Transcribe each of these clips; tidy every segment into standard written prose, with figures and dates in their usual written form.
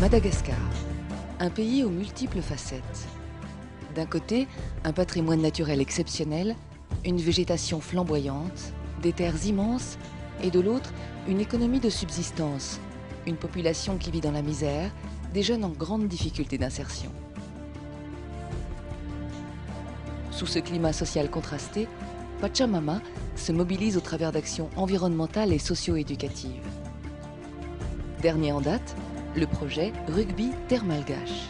Madagascar, un pays aux multiples facettes. D'un côté, un patrimoine naturel exceptionnel, une végétation flamboyante, des terres immenses, et de l'autre, une économie de subsistance, une population qui vit dans la misère, des jeunes en grande difficulté d'insertion. Sous ce climat social contrasté, Pachamama se mobilise au travers d'actions environnementales et socio-éducatives. Dernier en date, le projet Rugby Terre Malgache.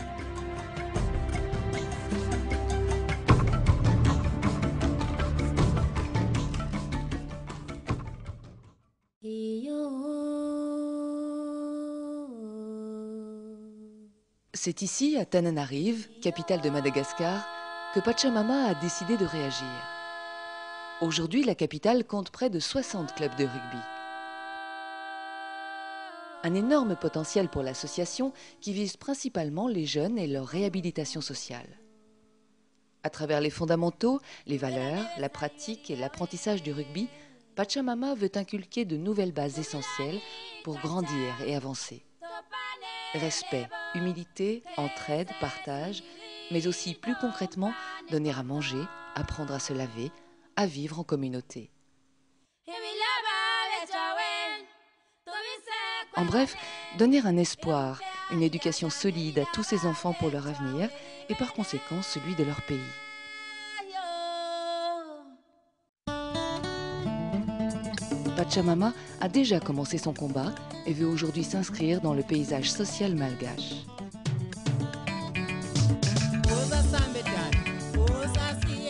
C'est ici, à Tananarive, capitale de Madagascar, que Pachamama a décidé de réagir. Aujourd'hui, la capitale compte près de 60 clubs de rugby. Un énorme potentiel pour l'association qui vise principalement les jeunes et leur réhabilitation sociale. À travers les fondamentaux, les valeurs, la pratique et l'apprentissage du rugby, Pachamama veut inculquer de nouvelles bases essentielles pour grandir et avancer. Respect, humilité, entraide, partage, mais aussi plus concrètement, donner à manger, apprendre à se laver, à vivre en communauté. En bref, donner un espoir, une éducation solide à tous ces enfants pour leur avenir et par conséquent celui de leur pays. Pachamama a déjà commencé son combat et veut aujourd'hui s'inscrire dans le paysage social malgache.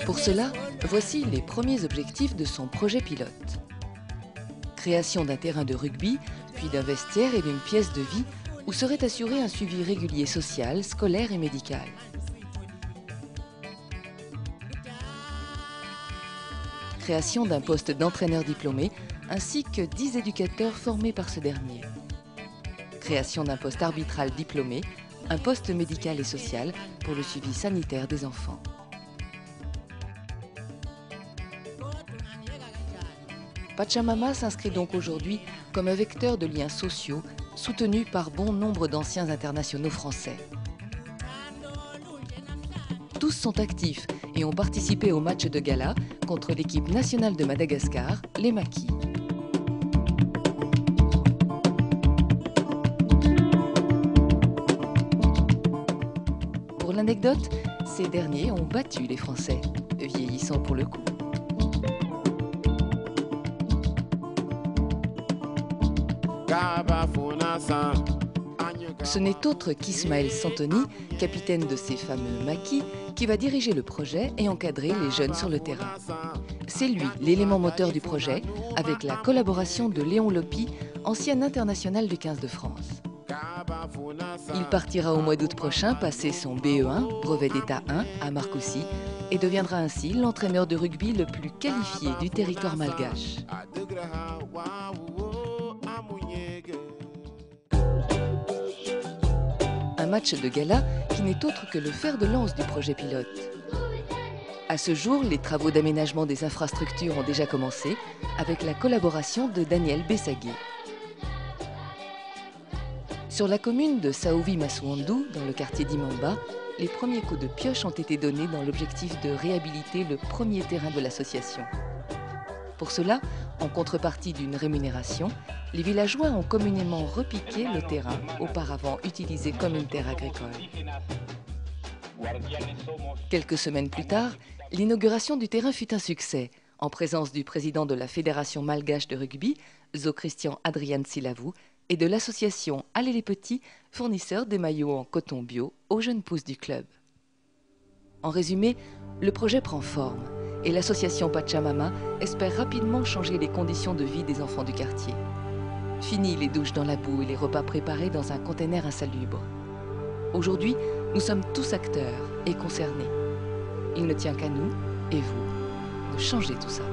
Pour cela, voici les premiers objectifs de son projet pilote. Création d'un terrain de rugby, puis d'un vestiaire et d'une pièce de vie où serait assuré un suivi régulier social, scolaire et médical. Création d'un poste d'entraîneur diplômé ainsi que 10 éducateurs formés par ce dernier. Création d'un poste arbitral diplômé, un poste médical et social pour le suivi sanitaire des enfants. Pachamama s'inscrit donc aujourd'hui comme un vecteur de liens sociaux soutenu par bon nombre d'anciens internationaux français. Tous sont actifs et ont participé au match de gala contre l'équipe nationale de Madagascar, les Maquis. Pour l'anecdote, ces derniers ont battu les Français, vieillissants pour le coup. Ce n'est autre qu'Ismaël Santoni, capitaine de ces fameux maquis, qui va diriger le projet et encadrer les jeunes sur le terrain. C'est lui l'élément moteur du projet, avec la collaboration de Léon Lopi, ancien international du 15 de France. Il partira au mois d'août prochain passer son BE1, brevet d'état 1, à Marcoussis, et deviendra ainsi l'entraîneur de rugby le plus qualifié du territoire malgache. Un match de gala qui n'est autre que le fer de lance du projet pilote. À ce jour, les travaux d'aménagement des infrastructures ont déjà commencé avec la collaboration de Daniel Bessagé. Sur la commune de Saovi-Masouandou, dans le quartier d'Imamba, les premiers coups de pioche ont été donnés dans l'objectif de réhabiliter le premier terrain de l'association. Pour cela, en contrepartie d'une rémunération, les villageois ont communément repiqué le terrain, auparavant utilisé comme une terre agricole. Quelques semaines plus tard, l'inauguration du terrain fut un succès, en présence du président de la Fédération malgache de rugby, Zo Christian Adrian Silavou, et de l'association Allez les Petits, fournisseur des maillots en coton bio aux jeunes pousses du club. En résumé, le projet prend forme et l'association Pachamama espère rapidement changer les conditions de vie des enfants du quartier. Fini les douches dans la boue et les repas préparés dans un conteneur insalubre. Aujourd'hui, nous sommes tous acteurs et concernés. Il ne tient qu'à nous et vous de changer tout ça.